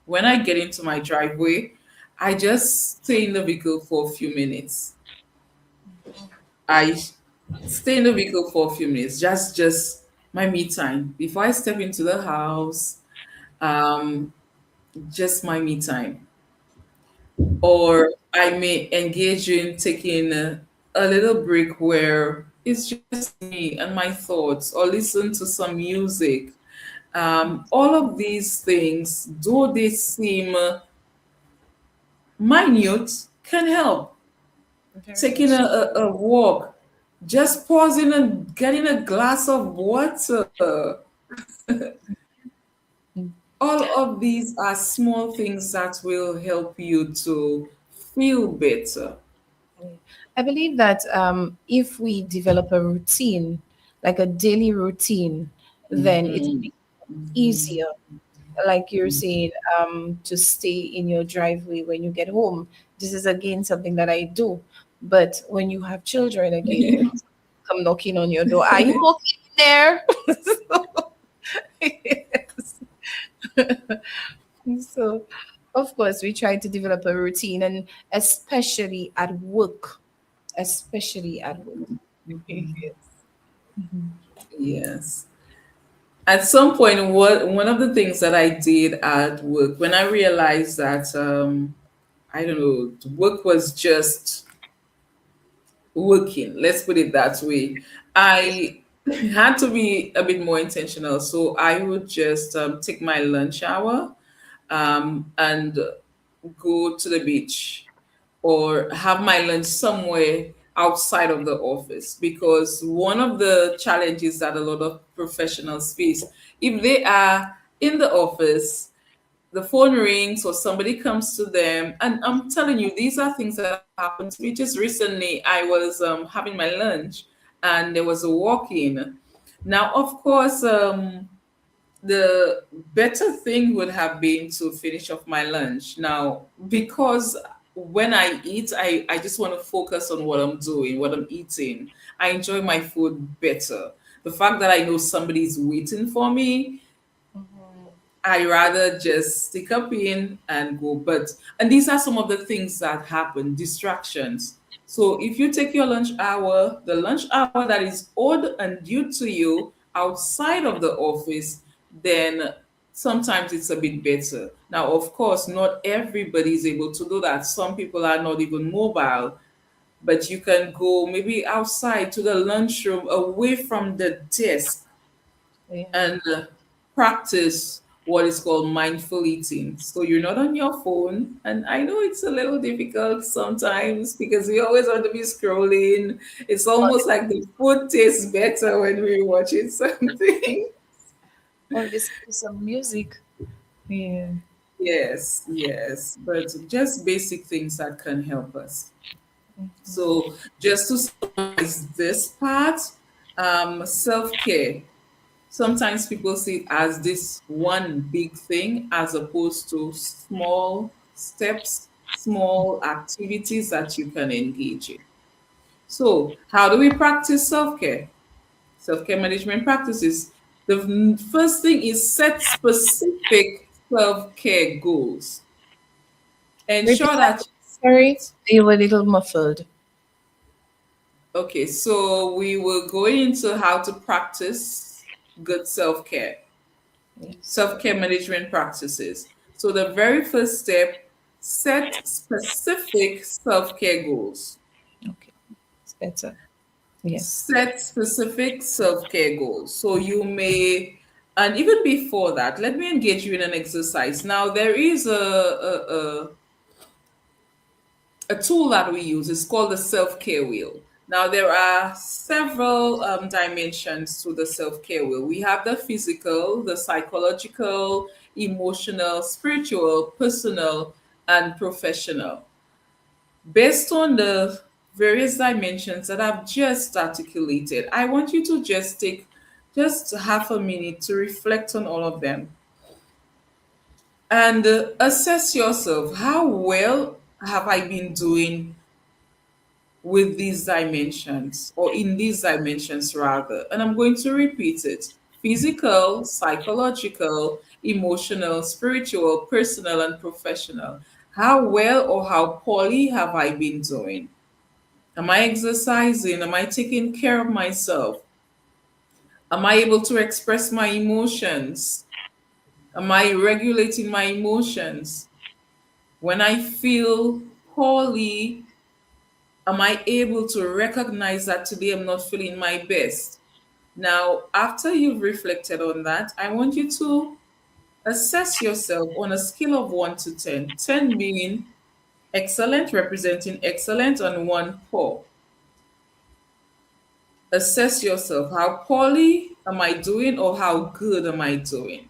when I get into my driveway, I just stay in the vehicle for a few minutes. I stay in the vehicle for a few minutes, just my me time before I step into the house. Um, just my me time, or I may engage in taking a little break where it's just me and my thoughts, or listen to some music. All of these things, though they seem minute, can help. Very Taking much. a walk, just pausing and getting a glass of water. Mm. All of these are small things that will help you to feel better. I believe that if we develop a routine, like a daily routine, then it Mhm. becomes easier. Like you're saying, to stay in your driveway when you get home. This is again something that I do. But when you have children again, come knocking on your door, are you okay in there? Yes. So, of course, we try to develop a routine, and especially at work, especially at work. Yes. Yes. At some point, what one of the things that I did at work when I realized that I don't know, work was just working. Let's put it that way. I had to be a bit more intentional, so I would just take my lunch hour and go to the beach or have my lunch somewhere outside of the office, because one of the challenges that a lot of professionals face, if they are in the office, the phone rings or somebody comes to them, and I'm telling you, these are things that happened to me. Just recently I was having my lunch and there was a walk-in. Now of course, the better thing would have been to finish off my lunch now, because when I eat, I just want to focus on what I'm doing, what I'm eating. I enjoy my food better. The fact that I know somebody's waiting for me, Mhm. I rather just stick up in and go. But and these are some of the things that happen, distractions. So if you take your lunch hour, the lunch hour that is owed and due to you outside of the office, then sometimes it's a bit better. Now, of course, not everybody is able to do that. Some people are not even mobile, but you can go maybe outside to the lunchroom away from the desk Yeah. and practice what is called mindful eating. So you're not on your phone. And I know it's a little difficult sometimes because we always want to be scrolling. It's Or, almost like the food tastes better when we're watching something. or listen to some music. Yeah. Yes, yes. But just basic things that can help us. So just to summarize this part, self care. Sometimes people see it as this one big thing as opposed to small steps, small activities that you can engage in. So, how do we practice self care? Self care management practices. The first thing is set specific self care goals. Repeat Ensure that. that, Sorry, you were a little muffled. okay, so we will go into how to practice good self care. Yes. Self-care management practices. So the very first step, set specific self-care goals. Okay. It's better. Yes. Set specific self-care goals. So you may, and even before that, let me engage you in an exercise. Now there is a tool that we use. It's called the self-care wheel. Now there are several dimensions to the self-care wheel. We have the physical, the psychological, emotional, spiritual, personal, and professional. Based on the various dimensions that I've just articulated, I want you to just take just half a minute to reflect on all of them and assess yourself. How well have I been doing with these dimensions, or in these dimensions rather? And I'm going to repeat it: physical, psychological, emotional, spiritual, personal, and professional. How well or how poorly have I been doing? Am I exercising? Am I taking care of myself? Am I able to express my emotions? Am I regulating my emotions? When I feel poorly, am I able to recognize that today I'm not feeling my best? Now, after you've reflected on that, I want you to assess yourself on a scale of 1 to 10, 10 being excellent, representing excellent, and 1 poor. Assess yourself. How poorly am I doing or how good am I doing?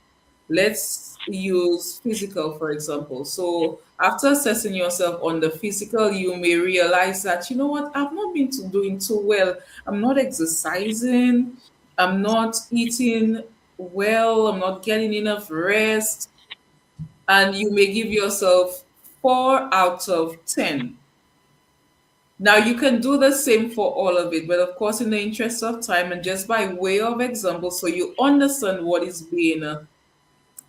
Let's use physical, for example. So, after assessing yourself on the physical, you may realize that, you know what, I've not been doing too well. I'm not exercising, I'm not eating well, I'm not getting enough rest. And you may give yourself 4 out of 10. Now you can do the same for all of it, but of course, in the interest of time and just by way of example, so you understand what is being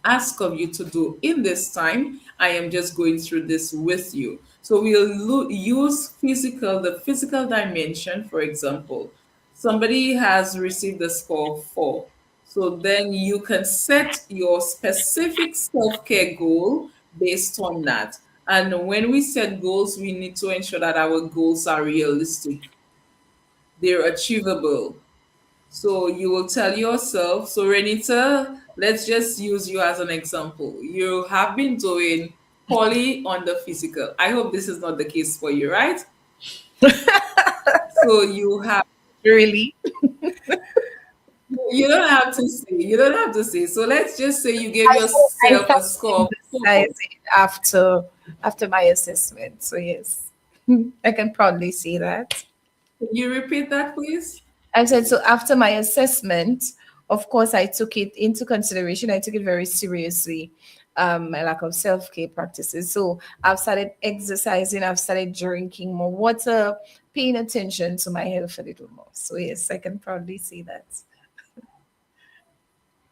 ask of you to do in this time. I am just going through this with you. So we'll use the physical dimension, for example. Somebody has received a score of 4. So then you can set your specific self care goal based on that. And when we set goals, we need to ensure that our goals are realistic, they're achievable. So you will tell yourself, so Renita, let's just use you as an example. You have been doing poorly on the physical. I hope this is not the case for you, right? So Really? you don't have to say, you don't have to say. So let's just say you gave I yourself a started score of 4. exercising after my assessment. So yes, I can proudly say that. Can you repeat that, please? I said, so after my assessment, of course, I took it into consideration. I took it very seriously, my lack of self care practices. So I've started exercising, I've started drinking more water, paying attention to my health a little more. So, yes, I can proudly say that.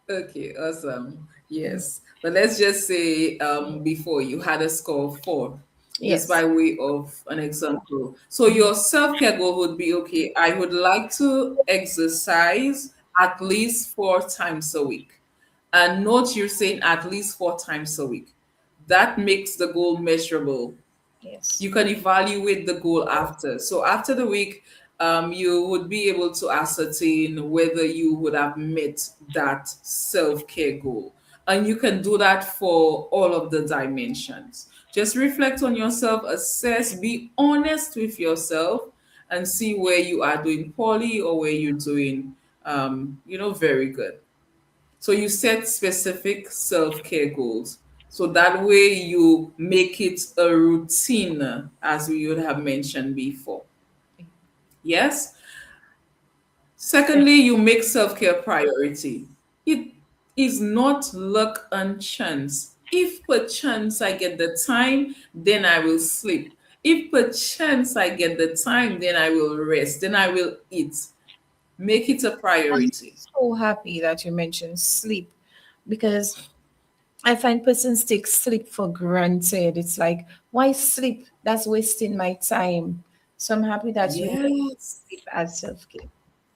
Okay, awesome. Yes. But let's just say before you had a score of 4, just Yes, by way of an example. So your self-care goal would be, okay, I would like to exercise at least 4 times a week. And note you're saying at least 4 times a week. That makes the goal measurable. yes. You can evaluate the goal after. So after the week, you would be able to ascertain whether you would have met that self care goal. And you can do that for all of the dimensions. Just reflect on yourself, assess, be honest with yourself, and see where you are doing poorly or where you're doing, very good. So you set specific self care goals. So that way you make it a routine, as we would have mentioned before. Yes. Secondly, you make self care priority. It is not luck and chance. If perchance I get the time, then I will sleep. If perchance I get the time, then I will rest, then I will eat. Make it a I'm priority. so happy that you mentioned sleep because I find persons take sleep for granted. It's like, why sleep? That's wasting my time. So I'm happy that you mentioned Yes. sleep as self care.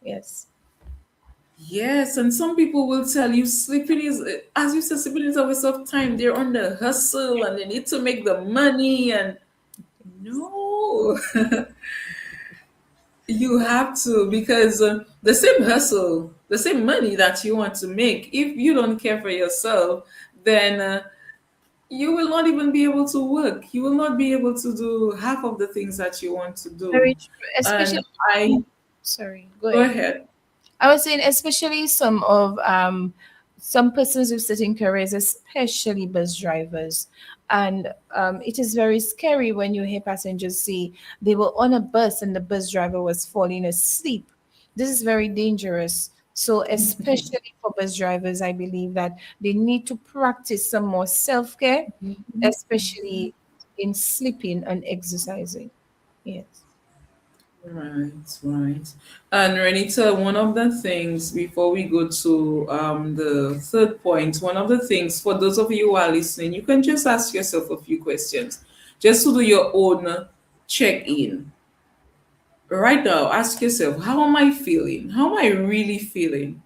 Yes. Yes, and some people will tell you sleeping is, as you said, sleeping is a waste of time. They're on the hustle and they need to make the money. And no, you have to, because the same hustle, the same money that you want to make, if you don't care for yourself, then you will not even be able to work. You will not be able to do half of the things that you want to do. Very true. Especially, And I, sorry, go go ahead. ahead. I was saying, especially some persons with certain careers, especially bus drivers, and it is very scary when you hear passengers say they were on a bus and the bus driver was falling asleep. This is very dangerous. So, especially for bus drivers, I believe that they need to practice some more self care, especially in sleeping and exercising. Yes. Right, right. And Renita, one of the things before we go to the third point, one of the things for those of you who are listening, you can just ask yourself a few questions just to do your own check in. Right now, ask yourself, how am I feeling? How am I really feeling?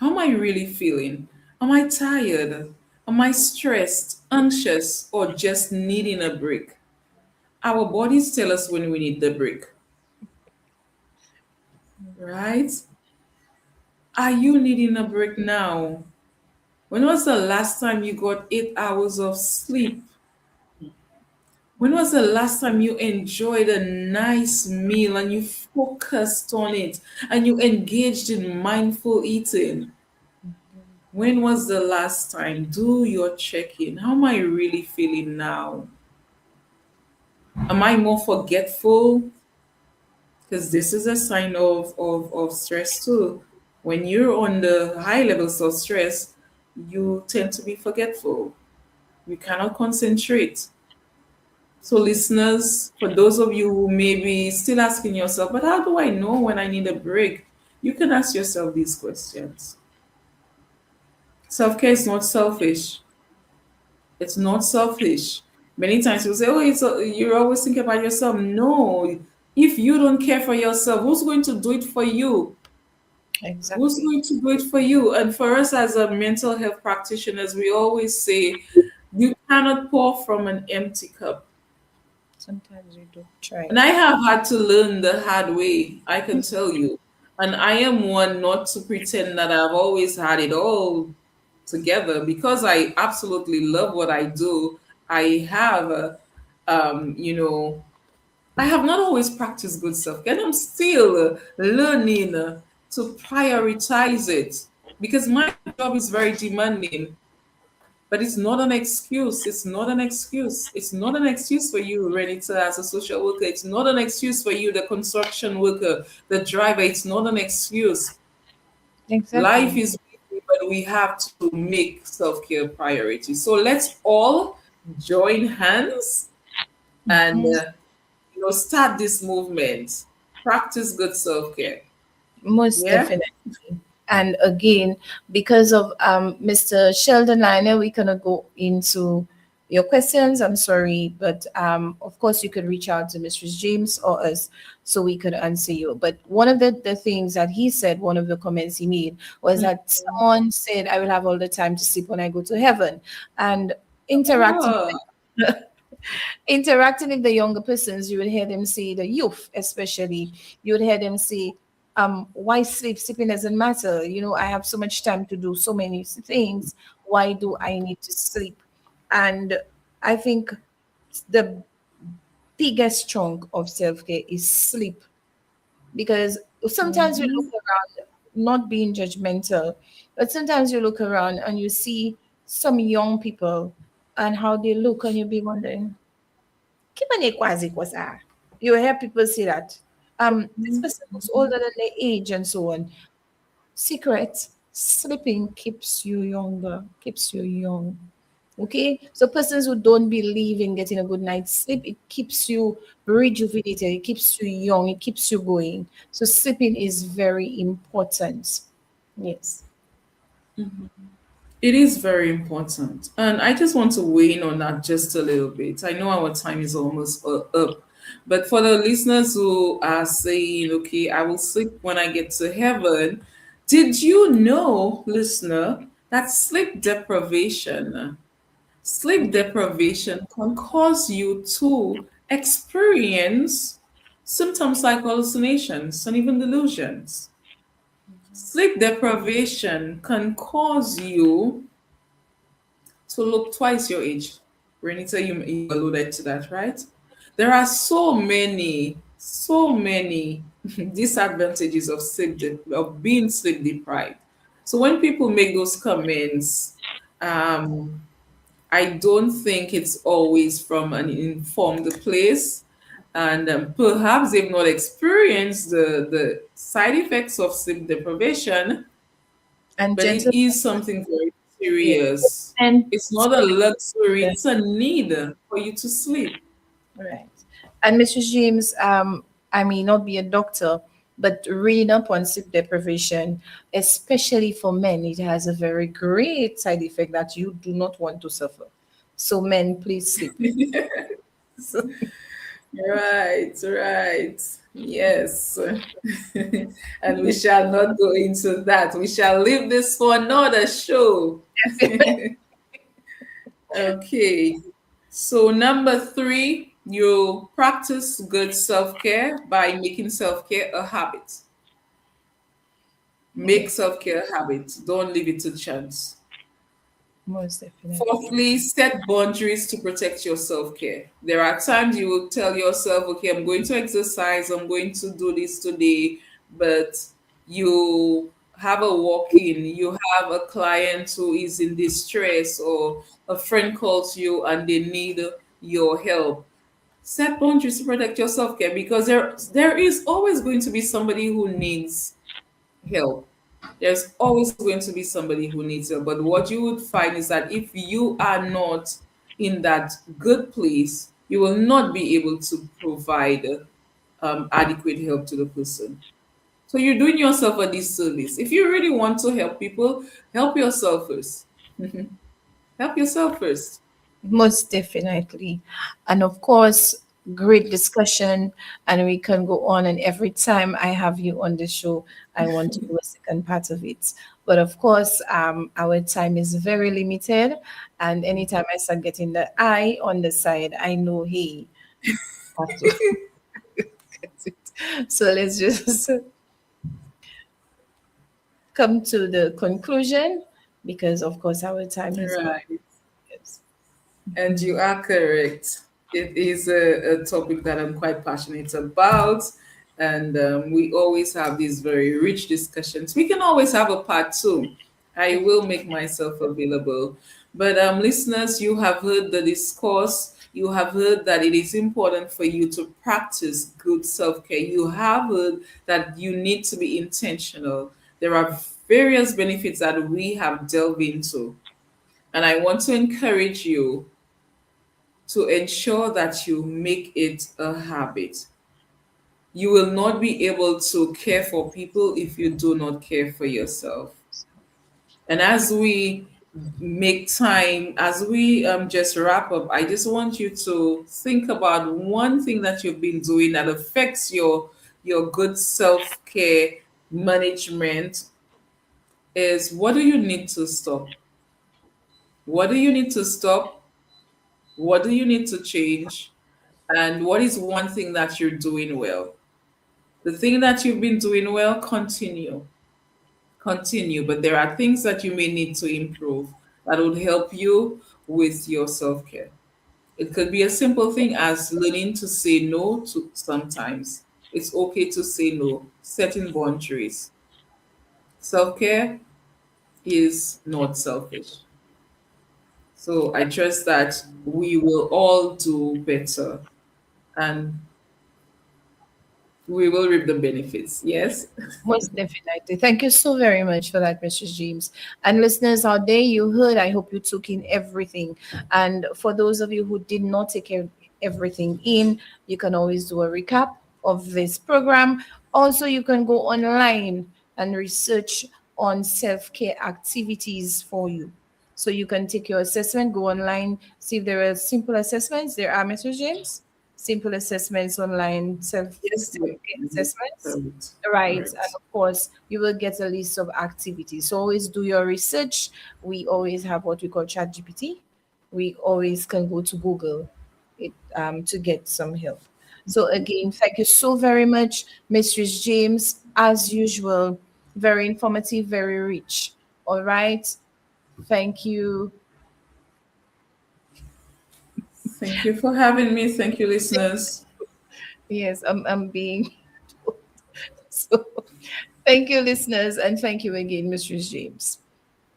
How am I really feeling? Am I tired? Am I stressed, anxious, or just needing a break? Our bodies tell us when we need the break, right? Are you needing a break now? When was the last time you got 8 hours of sleep? When was the last time you enjoyed a nice meal and you focused on it and you engaged in mindful eating? When was the last time? Do your check in. How am I really feeling now? Am I more forgetful? Because this is a sign of stress too. When you're on the high levels of stress, you tend to be forgetful. You cannot concentrate. So, listeners, for those of you who may be still asking yourself, but how do I know when I need a break? You can ask yourself these questions. Self care is not selfish. It's not selfish. Many times people say, "Oh, you're always thinking about yourself." No, if you don't care for yourself, who's going to do it for you? Who's Exactly. going to do it for you? And for us as a mental health practitioners, we always say, you cannot pour from an empty cup. Sometimes we do try. And I have had to learn the hard way, I can tell you. And I am one not to pretend that I've always had it all together because I absolutely love what I do. I have, you know, I have not always practiced good self care. I'm still learning to prioritize it because my job is very demanding. But it's not an excuse. It's not an excuse. It's not an excuse for you, Renita, as a social worker. It's not an excuse for you, the construction worker, the driver. It's not an excuse. Life Exactly. is busy, but we have to make self care a priority. So let's all join hands and Mhm. start this movement. Practice good self care. Most Yeah. definitely. And again, because of Mr. Sheldon Liner, we cannot go into your questions. I'm sorry, but of course you could reach out to Mrs. James or us so we could answer you. But one of the things that he said, one of the comments he made was that someone said, I will have all the time to sleep when I go to heaven. And interacting Oh, interacting with the younger persons, you would hear them say, the youth especially, you would hear them say, why sleep? Sleeping doesn't matter. I have so much time to do so many things. Why do I need to sleep? And I think the biggest chunk of self-care is sleep, because sometimes you look around, not being judgmental, but sometimes you look around and you see some young people and how they look, and you'll be wondering, Kimanekwazi kwasa. You hear people say that. This person looks older than their age and so on. Secret, sleeping keeps you younger, keeps you young. Okay, so persons who don't believe in getting a good night's sleep, it keeps you rejuvenated, it keeps you young, it keeps you going. So sleeping is very important. Yes. it is very important. And I just want to weigh in on that just a little bit. I know our time is almost up. But for the listeners who are saying, okay, I will sleep when I get to heaven, did you know, listener, that sleep deprivation can cause you to experience symptoms like hallucinations and even delusions? Sleep deprivation can cause you to look twice your age. Renita, you alluded to that, right? There are so many disadvantages of of being sleep deprived. So when people make those comments, um, I don't think it's always from an informed place, and perhaps they've not experienced the side effects of sleep deprivation, And but it gentle, is something very yeah. serious. And It's not a luxury, it's a need for you to sleep. right. And Mr. James, I may not be a doctor, but reading up on sleep deprivation, especially for men, it has a very great side effect that you do not want to suffer. So, men, please sleep. So, Right, right. Yes. And we shall not go into that. We shall leave this for another show. Okay. So, number three, you practice good self care by making self care a habit. Make yes, self care a habit. Don't leave it to chance. Most definitely. Fourthly, set boundaries to protect your self care. There are times you will tell yourself, okay, I'm going to exercise, I'm going to do this today, but you have a walk in, you have a client who is in distress, or a friend calls you and they need your help. Set boundaries to protect your self care, because there is always going to be somebody who needs help. There's always going to be somebody who needs help. But what you would find is that if you are not in that good place, you will not be able to provide adequate help to the person. So you're doing yourself a disservice. If you really want to help people, help yourself first. Help yourself first. Most definitely. And of course, great discussion. And we can go on. And every time I have you on the show, I want to do a second part of it. But of course, our time is very limited. And anytime I start getting the eye on the side, I know, hey, I have to get it. So let's just come to the conclusion because, of course, our time is up. Right. And you are correct. It is a topic that I'm quite passionate about. And we always have these very rich discussions. We can always have a part two. I will make myself available. But listeners, you have heard the discourse. You have heard that it is important for you to practice good self care. You have heard that you need to be intentional. There are various benefits that we have delved into. And I want to encourage you to ensure that you make it a habit. You will not be able to care for people if you do not care for yourself. And as we make time, as we just wrap up, I just want you to think about one thing that you've been doing that affects your good self care management. Is what do you need to stop? What do you need to stop? What do you need to change? And what is one thing that you're doing well? The thing that you've been doing well, continue. But there are things that you may need to improve that would help you with your self care. It could be a simple thing as learning to say no to sometimes. It's okay to say no, setting boundaries. Self care is not selfish. So I trust that we will all do better and we will reap the benefits. Yes. Most definitely. Thank you so very much for that, Mr. James. And listeners out there, you heard, I hope you took in everything. And for those of you who did not take everything in, you can always do a recap of this program. Also, you can go online and research on self care activities for you. So you can take your assessment, go online, see if there are simple assessments. There are, Mr. James, simple assessments online, self Yes, dear. assessments. Correct. Right. Correct. And of course, you will get a list of activities. So always do your research. We always have what we call ChatGPT. We always can go to Google to get some help. So again, thank you so very much, Mistress James. As usual, very informative, very rich. All right. Thank you. Thank you for having me. Thank you, listeners. Yes, I'm being so thank you, listeners, and thank you again, Mistress James.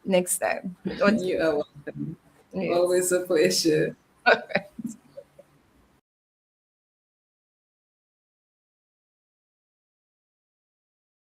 Next time. You are welcome. Yes. Always a pleasure. All right.